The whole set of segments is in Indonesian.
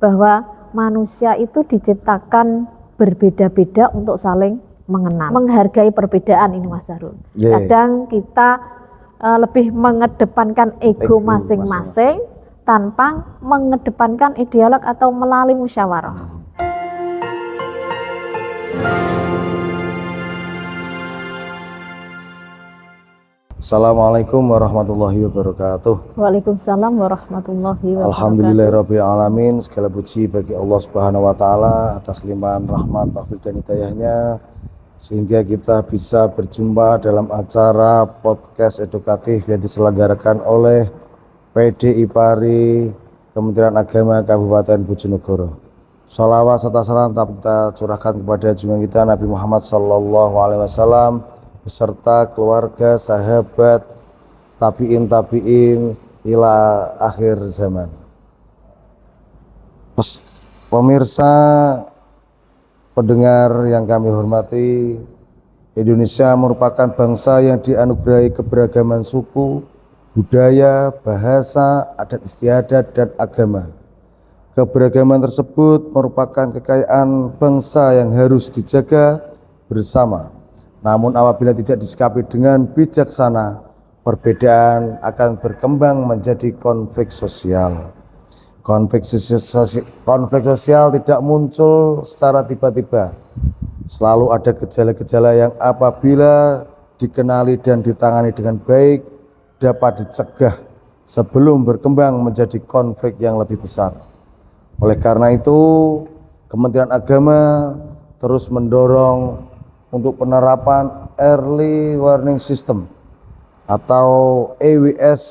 bahwa manusia itu diciptakan berbeda-beda untuk saling mengenal, menghargai perbedaan ini Mas Zahrul. Kadang kita lebih mengedepankan ego masing-masing tanpa mengedepankan dialog atau melalui musyawarah. Assalamualaikum warahmatullahi wabarakatuh. Waalaikumsalam warahmatullahi wabarakatuh. Alhamdulillahirabbil alamin. Segala puji bagi Allah Subhanahu wa taala atas limpahan rahmat, taufik dan hidayahnya sehingga kita bisa berjumpa dalam acara podcast edukatif yang diselenggarakan oleh PD IPARI Kementerian Agama Kabupaten Bojonegoro. Shalawat serta salam kita curahkan kepada junjungan kita Nabi Muhammad sallallahu alaihi wasallam beserta keluarga, sahabat, tabi'in ila akhir zaman. Pemirsa, pendengar yang kami hormati, Indonesia merupakan bangsa yang dianugerahi keberagaman suku, budaya, bahasa, adat istiadat, dan agama. Keberagaman tersebut merupakan kekayaan bangsa yang harus dijaga bersama. Namun apabila tidak disikapi dengan bijaksana, perbedaan akan berkembang menjadi konflik sosial. Konflik sosial tidak muncul secara tiba-tiba. Selalu ada gejala-gejala yang apabila dikenali dan ditangani dengan baik, dapat dicegah sebelum berkembang menjadi konflik yang lebih besar. Oleh karena itu, Kementerian Agama terus mendorong untuk penerapan Early Warning System atau EWS,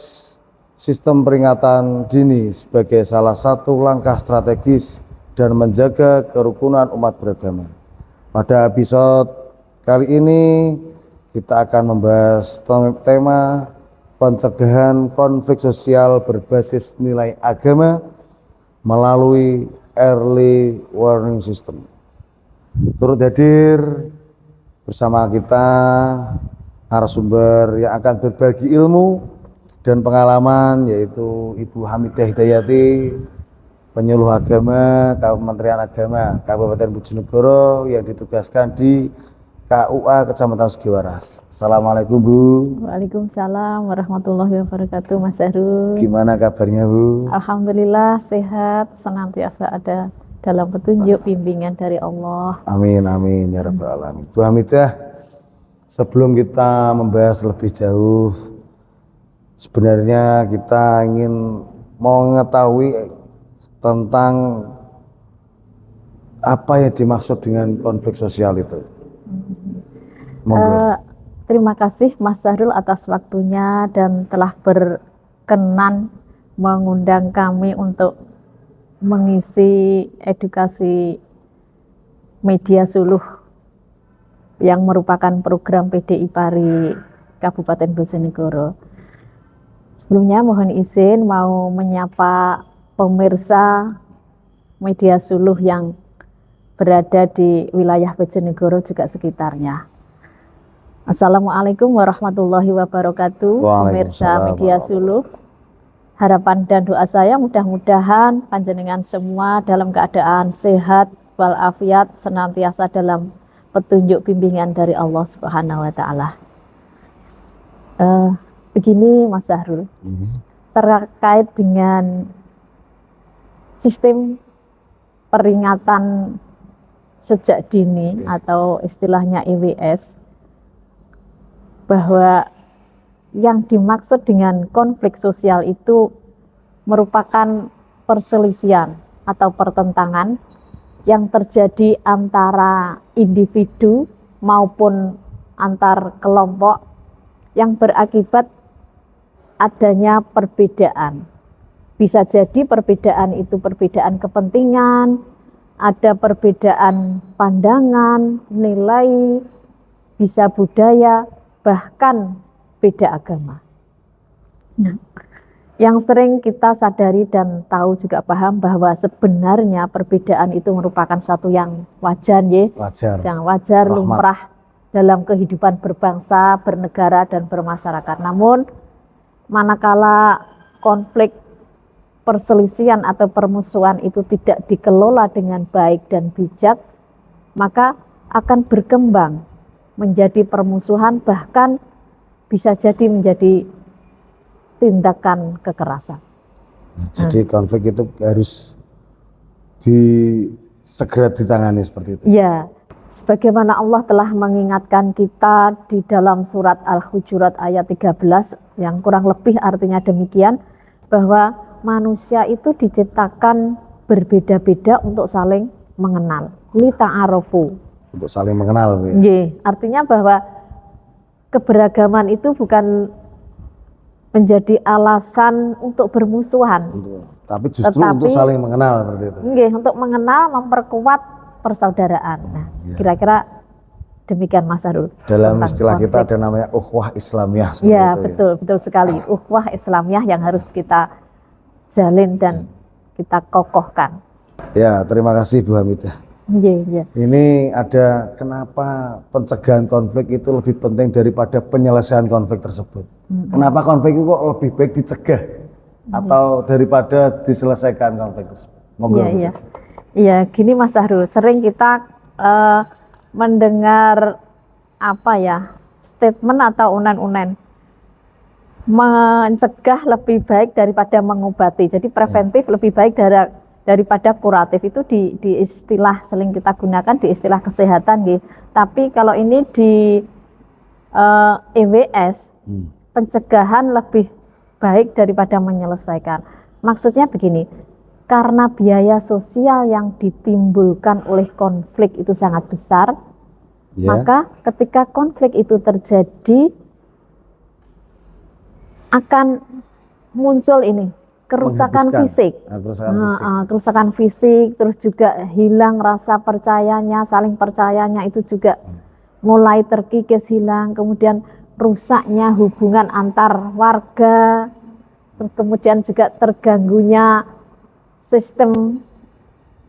sistem peringatan dini sebagai salah satu langkah strategis dan menjaga kerukunan umat beragama. Pada episode kali ini kita akan membahas tema pencegahan konflik sosial berbasis nilai agama melalui Early Warning System. Turut hadir bersama kita narasumber yang akan berbagi ilmu dan pengalaman, yaitu Ibu Hamidah Hidayati, penyuluh agama Kementerian Agama Kabupaten Bojonegoro yang ditugaskan di KUA Kecamatan Sugiwaras. Assalamualaikum Bu. Waalaikumsalam warahmatullahi wabarakatuh Mas Zahrul. Gimana kabarnya Bu? Alhamdulillah sehat, senantiasa ada dalam petunjuk bimbingan dari Allah. Amin amin ya rabbal alamin. Bu Hamidah, sebelum kita membahas lebih jauh, sebenarnya kita ingin mengetahui tentang apa yang dimaksud dengan konflik sosial itu. Terima kasih Mas Zahrul atas waktunya dan telah berkenan mengundang kami untuk mengisi edukasi media suluh yang merupakan program PD IPARI Kabupaten Bojonegoro. Sebelumnya mohon izin mau menyapa pemirsa media suluh yang berada di wilayah Bojonegoro juga sekitarnya. Assalamualaikum warahmatullahi wabarakatuh. Pemirsa media suluh, harapan dan doa saya mudah-mudahan panjenengan semua dalam keadaan sehat walafiat, senantiasa dalam petunjuk bimbingan dari Allah Subhanahu wa taala. Begini Mas Zahrul, terkait dengan sistem peringatan sejak dini atau istilahnya EWS, bahwa yang dimaksud dengan konflik sosial itu merupakan perselisihan atau pertentangan yang terjadi antara individu maupun antar kelompok yang berakibat adanya perbedaan. Bisa jadi perbedaan itu perbedaan kepentingan, ada perbedaan pandangan, nilai, bisa budaya, bahkan beda agama. Nah, yang sering kita sadari dan tahu juga paham bahwa sebenarnya perbedaan itu merupakan satu yang wajar, yang wajar, lumrah dalam kehidupan berbangsa, bernegara, dan bermasyarakat. Namun, manakala konflik perselisihan atau permusuhan itu tidak dikelola dengan baik dan bijak, maka akan berkembang menjadi permusuhan, bahkan bisa jadi menjadi tindakan kekerasan. Jadi konflik itu harus segera ditangani seperti itu. Ya, sebagaimana Allah telah mengingatkan kita di dalam surat Al-Hujurat ayat 13 yang kurang lebih artinya demikian, bahwa manusia itu diciptakan berbeda-beda untuk saling mengenal. Li ta'arofu. Untuk saling mengenal. Artinya bahwa keberagaman itu bukan menjadi alasan untuk bermusuhan, tapi justru untuk saling mengenal seperti itu. Untuk mengenal, memperkuat persaudaraan. Nah, kira-kira demikian Mas Harul. Dalam istilah konflik. Kita ada namanya ukhuwah Islamiyah. Ya, betul, betul sekali. Ukhuwah Islamiyah yang harus kita jalin dan kita kokohkan. Ya, terima kasih Bu Hamidah. Ini ada kenapa pencegahan konflik itu lebih penting daripada penyelesaian konflik tersebut. Kenapa konflik itu kok lebih baik dicegah atau daripada diselesaikan konflik tersebut? Iya, gini Mas Harul, sering kita mendengar statement atau unen-unen mencegah lebih baik daripada mengobati. Jadi preventif lebih baik daripada kuratif, itu di istilah sering kita gunakan di istilah kesehatan gitu. Tapi kalau ini di EWS pencegahan lebih baik daripada menyelesaikan. Maksudnya begini, karena biaya sosial yang ditimbulkan oleh konflik itu sangat besar, maka ketika konflik itu terjadi akan muncul ini kerusakan fisik, kerusakan fisik, terus juga hilang rasa percayanya, saling percayanya itu juga mulai terkikis, hilang, kemudian rusaknya hubungan antar warga, terus kemudian juga terganggunya sistem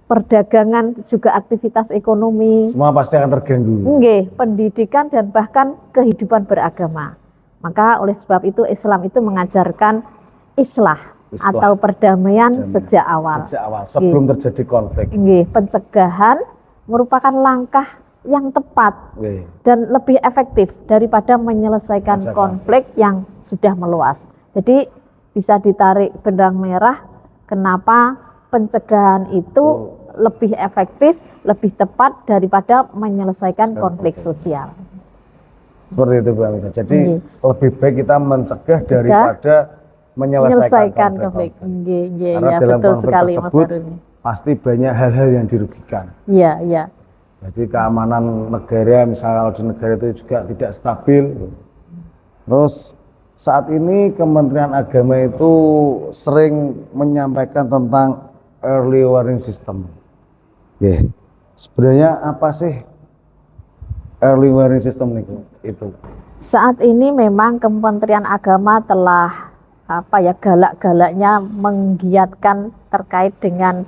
perdagangan, juga aktivitas ekonomi. Semua pasti akan terganggu. Pendidikan dan bahkan kehidupan beragama. Maka oleh sebab itu Islam itu mengajarkan islah atau perdamaian sejak awal. Sebelum terjadi konflik. Pencegahan merupakan langkah yang tepat dan lebih efektif daripada menyelesaikan konflik yang sudah meluas. Jadi bisa ditarik benang merah kenapa pencegahan itu lebih efektif, lebih tepat daripada menyelesaikan konflik sosial. Seperti itu Bu Hamidah. Jadi lebih baik kita mencegah daripada menyelesaikan konflik. Karena dalam konflik tersebut pasti banyak hal-hal yang dirugikan. Iya. Jadi keamanan negara, misalnya kalau di negara itu juga tidak stabil. Terus saat ini Kementerian Agama itu sering menyampaikan tentang early warning system. Sebenarnya apa sih early warning system itu? Saat ini memang Kementerian Agama telah galak-galaknya menggiatkan terkait dengan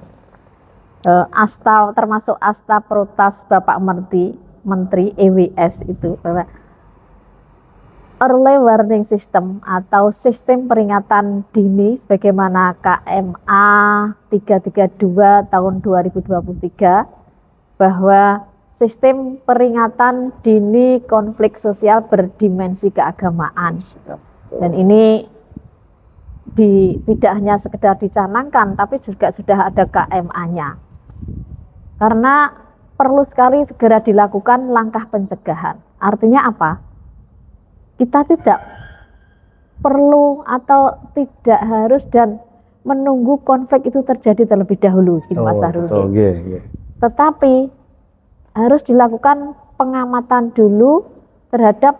asta, termasuk asta protas Bapak Menteri EWS itu, bahwa early warning system atau sistem peringatan dini sebagaimana KMA 332 tahun 2023, bahwa sistem peringatan dini konflik sosial berdimensi keagamaan. Dan ini tidak hanya sekedar dicanangkan, tapi juga sudah ada KMA-nya. Karena perlu sekali segera dilakukan langkah pencegahan. Artinya apa? Kita tidak perlu atau tidak harus dan menunggu konflik itu terjadi terlebih dahulu, Mas Harul. Tetapi harus dilakukan pengamatan dulu terhadap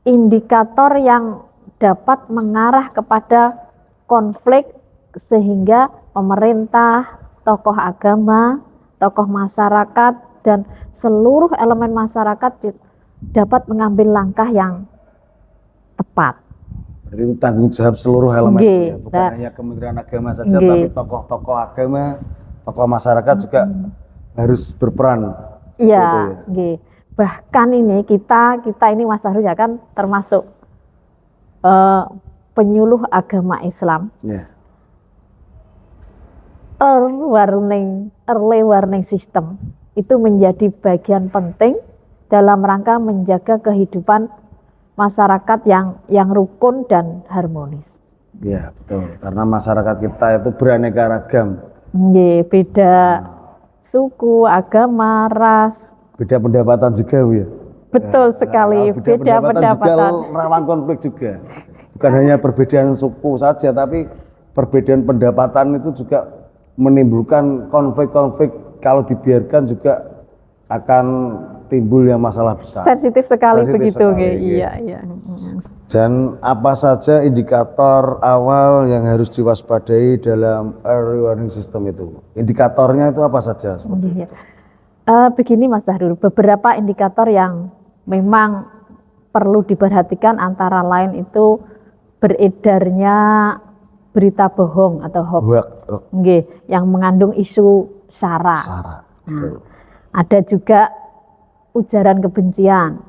indikator yang dapat mengarah kepada konflik, sehingga pemerintah, tokoh agama, tokoh masyarakat, dan seluruh elemen masyarakat dapat mengambil langkah yang tepat. Berarti itu tanggung jawab seluruh elemen, bukan hanya Kementerian Agama saja, tapi tokoh-tokoh agama, tokoh masyarakat juga harus berperan. Iya, bahkan ini kita ini Mas Harul ya kan termasuk penyuluh agama Islam. early warning system itu menjadi bagian penting dalam rangka menjaga kehidupan masyarakat yang rukun dan harmonis. Ya betul, karena masyarakat kita itu beraneka ragam. Beda suku, agama, ras. Beda pendapatan juga, Bu ya. Betul sekali, beda pendapatan. Juga rawan konflik juga. Bukan hanya perbedaan suku saja, tapi perbedaan pendapatan itu juga menimbulkan konflik-konflik. Kalau dibiarkan juga akan timbul yang masalah besar. Sensitif sekali begitu, sekali, iya. Dan apa saja indikator awal yang harus diwaspadai dalam early warning system itu? Indikatornya itu apa saja? Iya. Begini Mas Zahrul, beberapa indikator yang memang perlu diperhatikan antara lain itu beredarnya berita bohong atau hoax, yang mengandung isu sara. Betul. Ada juga ujaran kebencian,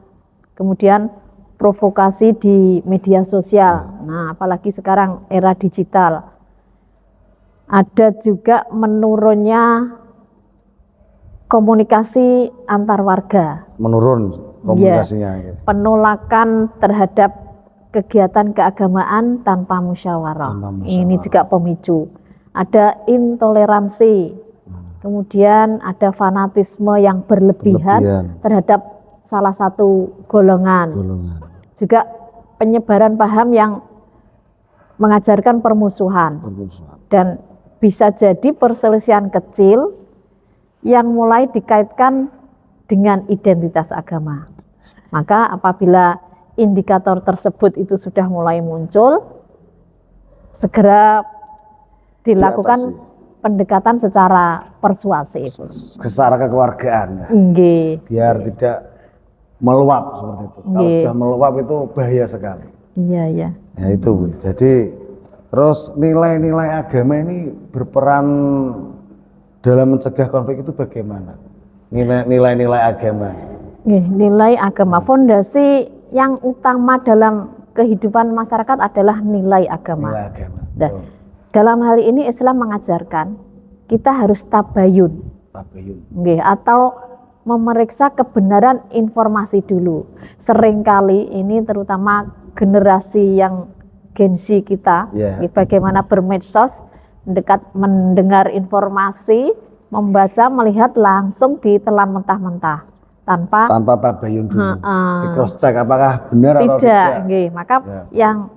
kemudian provokasi di media sosial. Nah, apalagi sekarang era digital. Ada juga menurunnya komunikasi antar warga. Menurun komunikasinya. Ya, penolakan terhadap kegiatan keagamaan tanpa musyawarah. Ini juga pemicu. Ada intoleransi. Kemudian ada fanatisme yang berlebihan terhadap salah satu golongan. Juga penyebaran paham yang mengajarkan permusuhan. Dan bisa jadi perselisihan kecil yang mulai dikaitkan dengan identitas agama. Maka apabila indikator tersebut itu sudah mulai muncul, segera dilakukan pendekatan secara persuasif, secara kekeluargaan, biar tidak meluap seperti itu. Kalau sudah meluap itu bahaya sekali. Iya. Ya itu, Bu. Jadi terus nilai-nilai agama ini berperan dalam mencegah konflik itu bagaimana? Nilai-nilai agama. Nilai agama, fondasi yang utama dalam kehidupan masyarakat adalah nilai agama. Nilai agama. Dalam hal ini Islam mengajarkan kita harus tabayun. Atau memeriksa kebenaran informasi dulu. Seringkali ini terutama generasi yang Gen Z kita, bagaimana bermedsos, mendengar informasi, membaca, melihat langsung ditelan mentah-mentah tanpa tabayun dulu. Di cross check apakah benar atau tidak. Maka yang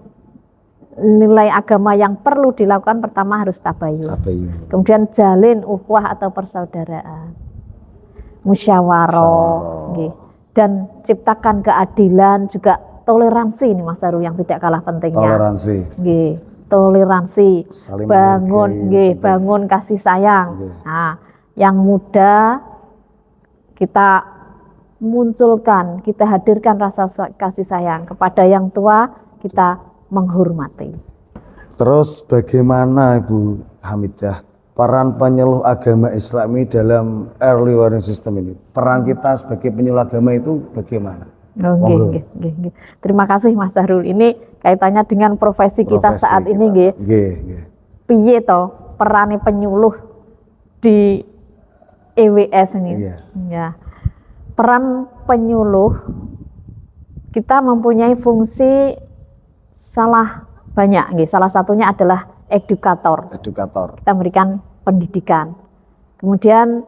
nilai agama yang perlu dilakukan pertama harus tabayun. Kemudian jalin ukhuwah atau persaudaraan, musyawarah, dan ciptakan keadilan, juga toleransi ini Mas Zahrul yang tidak kalah pentingnya. Toleransi, bangun kasih sayang. Nah, yang muda kita munculkan, kita hadirkan rasa kasih sayang. Kepada yang tua kita menghormati. Terus bagaimana Ibu Hamidah peran penyuluh agama Islam ini dalam early warning system ini? Peran kita sebagai penyuluh agama itu bagaimana? Terima kasih Mas Zahrul. Ini kaitannya dengan profesi kita saat ini. Piye to peran penyuluh di EWS ini? Peran penyuluh, kita mempunyai fungsi salah satunya adalah edukator. Kita memberikan pendidikan. Kemudian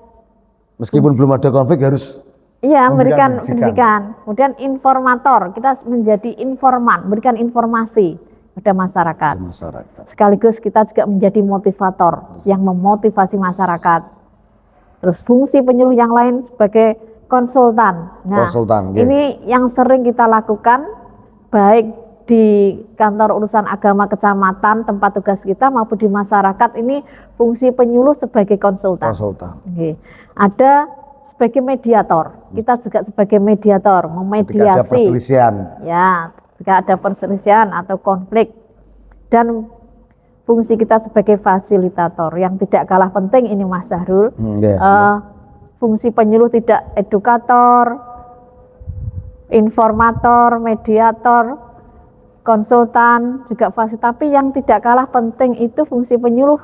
meskipun belum ada konflik harus memberikan pendidikan. Kemudian informator, kita menjadi informan, memberikan informasi pada masyarakat. Sekaligus kita juga menjadi motivator yang memotivasi masyarakat. Terus fungsi penyuluh yang lain sebagai konsultan. Nah, ini yang sering kita lakukan baik di kantor urusan agama kecamatan tempat tugas kita maupun di masyarakat. Ini fungsi penyuluh sebagai konsultan. Ada sebagai mediator, kita juga sebagai mediator memediasi ketika ada perselisihan. Ketika ada perselisihan atau konflik. Dan fungsi kita sebagai fasilitator yang tidak kalah penting ini Mas Zahrul. Fungsi penyuluh tidak edukator, informator, mediator, konsultan, juga fasilitator, tapi yang tidak kalah penting itu fungsi penyuluh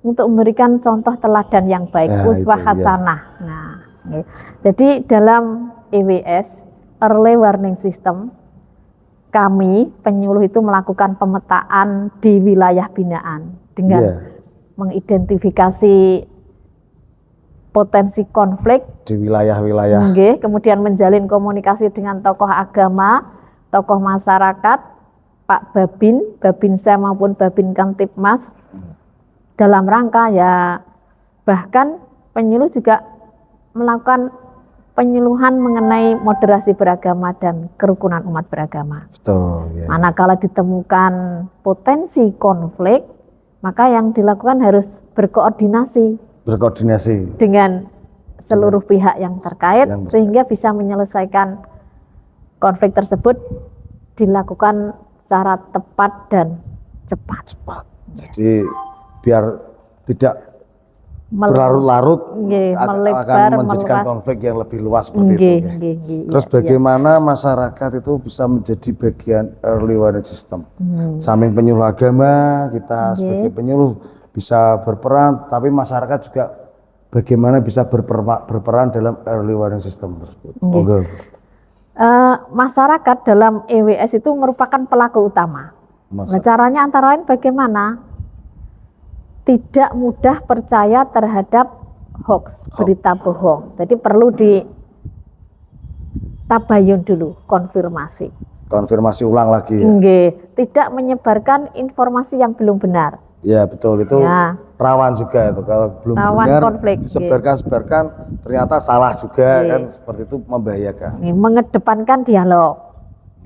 untuk memberikan contoh teladan yang baik, Ya, uswah itu, ya. hasanah. Nah, jadi dalam EWS, Early Warning System, kami penyuluh itu melakukan pemetaan di wilayah binaan dengan Ya, mengidentifikasi potensi konflik, di wilayah-wilayah. kemudian menjalin komunikasi dengan tokoh agama, tokoh masyarakat, Pak Babinsa maupun Babin Kamtipmas, dalam rangka ya, bahkan penyuluh juga melakukan penyuluhan mengenai moderasi beragama dan kerukunan umat beragama. Betul, ya. Manakala ditemukan potensi konflik, maka yang dilakukan harus berkoordinasi dengan seluruh pihak yang terkait, sehingga bisa menyelesaikan konflik tersebut dilakukan secara tepat dan cepat. Jadi biar tidak berlarut-larut, akan menjadikan konflik yang lebih luas seperti itu. Terus bagaimana masyarakat itu bisa menjadi bagian early warning system? Samping penyuluh agama, kita sebagai penyuluh bisa berperan, tapi masyarakat juga bagaimana bisa berperan dalam early warning system tersebut. Masyarakat dalam EWS itu merupakan pelaku utama. Nah, caranya antara lain bagaimana? Tidak mudah percaya terhadap hoax, berita bohong. Jadi perlu ditabayun dulu, konfirmasi ulang lagi ya? Tidak menyebarkan informasi yang belum benar. Ya betul, itu ya. Rawan juga itu, kalau belum benar konflik, disebarkan ternyata salah juga kan, seperti itu membahayakan. Mengedepankan dialog,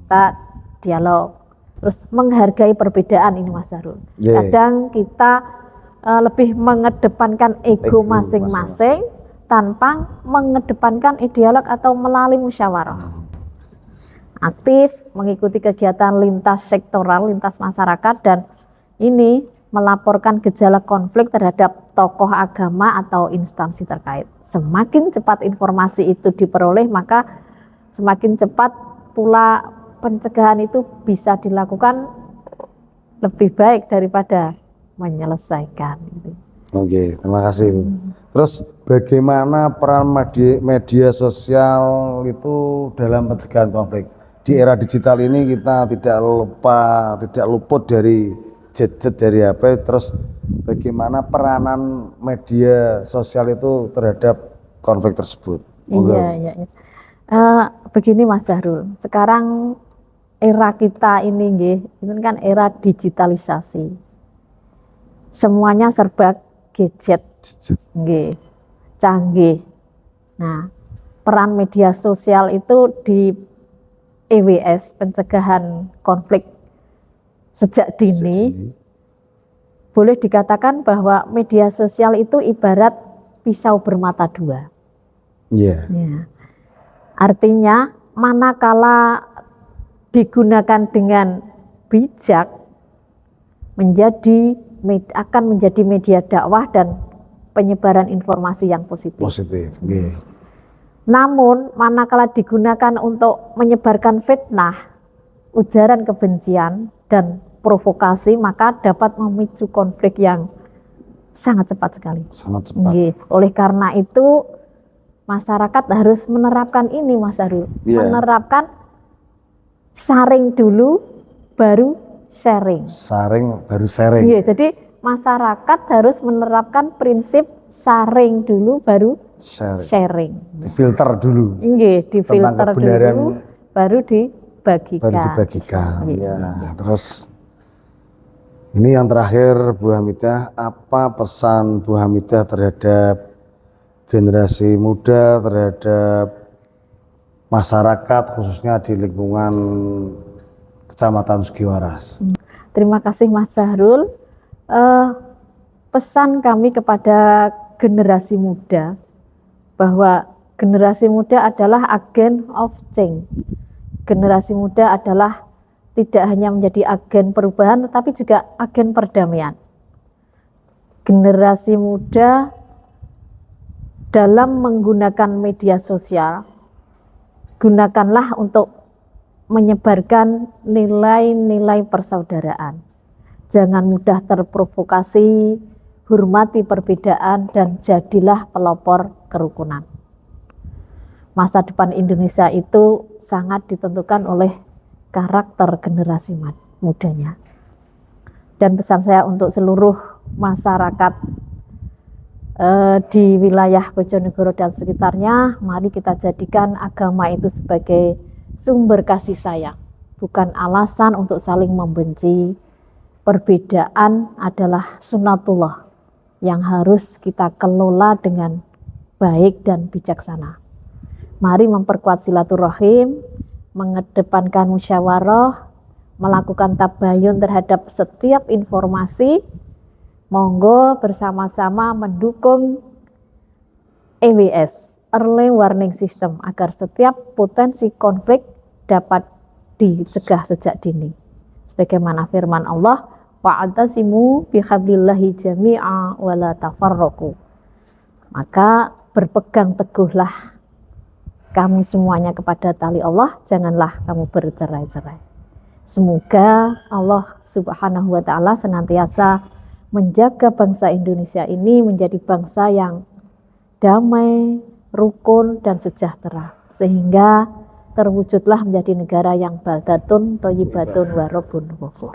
kita dialog, terus menghargai perbedaan ini Mas Zahrul. Kadang kita lebih mengedepankan ego masing-masing tanpa mengedepankan dialog atau melalui musyawarah. Aktif mengikuti kegiatan lintas sektoral, lintas masyarakat, dan ini melaporkan gejala konflik terhadap tokoh agama atau instansi terkait. Semakin cepat informasi itu diperoleh, maka semakin cepat pula pencegahan itu bisa dilakukan lebih baik daripada menyelesaikan. Oke, terima kasih. Terus bagaimana peran media sosial itu dalam pencegahan konflik? Di era digital ini kita tidak luput dari gadget, dari HP. Terus bagaimana peranan media sosial itu terhadap konflik tersebut? Iya. Begini Mas Zahrul, sekarang era kita ini kan era digitalisasi. Semuanya serba gadget, canggih. Nah, peran media sosial itu di EWS, pencegahan konflik sejak dini, boleh dikatakan bahwa media sosial itu ibarat pisau bermata dua. Artinya, manakala digunakan dengan bijak, akan menjadi media dakwah dan penyebaran informasi yang positif. Namun, manakala digunakan untuk menyebarkan fitnah, ujaran kebencian, dan provokasi, maka dapat memicu konflik yang sangat cepat sekali. Oleh karena itu, masyarakat harus menerapkan ini, Mas Zahrul. Menerapkan saring dulu, baru sharing. Jadi masyarakat harus menerapkan prinsip saring dulu baru sharing. Difilter dulu. Difilter dulu baru dibagikan. Terus ini yang terakhir, Bu Hamidah, apa pesan Bu Hamidah terhadap generasi muda, terhadap masyarakat khususnya di lingkungan Kecamatan Sugiwaras? Terima kasih Mas Zahrul. Pesan kami kepada generasi muda bahwa generasi muda adalah agen of change. Generasi muda adalah tidak hanya menjadi agen perubahan, tetapi juga agen perdamaian. Generasi muda dalam menggunakan media sosial, gunakanlah untuk menyebarkan nilai-nilai persaudaraan. Jangan mudah terprovokasi, hormati perbedaan, dan jadilah pelopor kerukunan. Masa depan Indonesia itu sangat ditentukan oleh karakter generasi mudanya. Dan pesan saya untuk seluruh masyarakat di wilayah Bojonegoro dan sekitarnya, mari kita jadikan agama itu sebagai sumber kasih sayang, bukan alasan untuk saling membenci. Perbedaan adalah sunnatullah yang harus kita kelola dengan baik dan bijaksana. Mari memperkuat silaturahim, mengedepankan musyawarah, melakukan tabayun terhadap setiap informasi. Monggo bersama-sama mendukung EWS, Early Warning System, agar setiap potensi konflik dapat dicegah sejak dini. Sebagaimana firman Allah, wa'tasimu bihablillahi jami'a wa la tafarraqu. Maka berpegang teguhlah kamu semuanya kepada tali Allah, janganlah kamu bercerai-cerai. Semoga Allah Subhanahu wa taala senantiasa menjaga bangsa Indonesia ini menjadi bangsa yang damai, rukun, dan sejahtera, sehingga terwujudlah menjadi negara yang baldatun, thayyibatun, wa rabbun ghafur.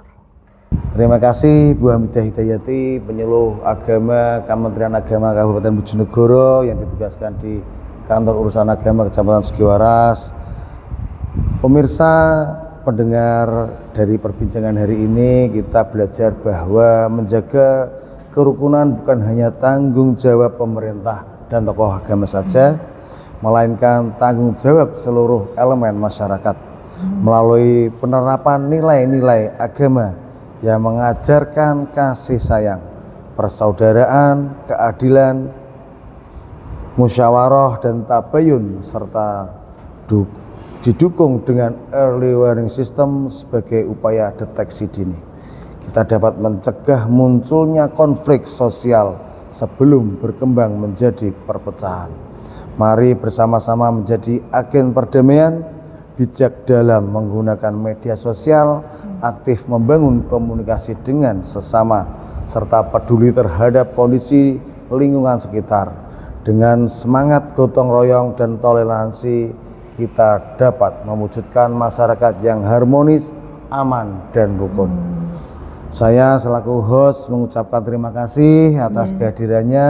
Terima kasih Bu Hamidah Hidayati, penyuluh agama Kementerian Agama Kabupaten Bojonegoro yang ditugaskan di Kantor Urusan Agama Kecamatan Sugiwaras. Pemirsa pendengar, dari perbincangan hari ini kita belajar bahwa menjaga kerukunan bukan hanya tanggung jawab pemerintah dan tokoh agama saja, melainkan tanggung jawab seluruh elemen masyarakat melalui penerapan nilai-nilai agama yang mengajarkan kasih sayang, persaudaraan, keadilan, musyawarah dan tabayun, serta didukung dengan early warning system sebagai upaya deteksi dini. Kita dapat mencegah munculnya konflik sosial sebelum berkembang menjadi perpecahan. Mari bersama-sama menjadi agen perdamaian, bijak dalam menggunakan media sosial, aktif membangun komunikasi dengan sesama, serta peduli terhadap kondisi lingkungan sekitar. Dengan semangat gotong royong dan toleransi, kita dapat mewujudkan masyarakat yang harmonis, aman, dan rukun. Saya selaku host mengucapkan terima kasih atas kehadirannya.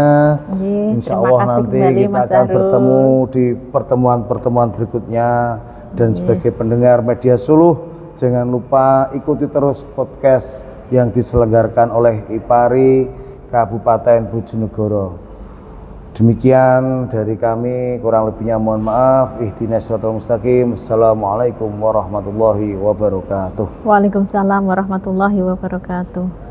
Insya Allah nanti kita akan bertemu di pertemuan-pertemuan berikutnya. Dan sebagai pendengar media Suluh, jangan lupa ikuti terus podcast yang diselenggarakan oleh IPARI Kabupaten Bojonegoro. Demikian dari kami, kurang lebihnya mohon maaf. Ihdinas siratal mustaqim. Assalamualaikum warahmatullahi wabarakatuh. Waalaikumsalam warahmatullahi wabarakatuh.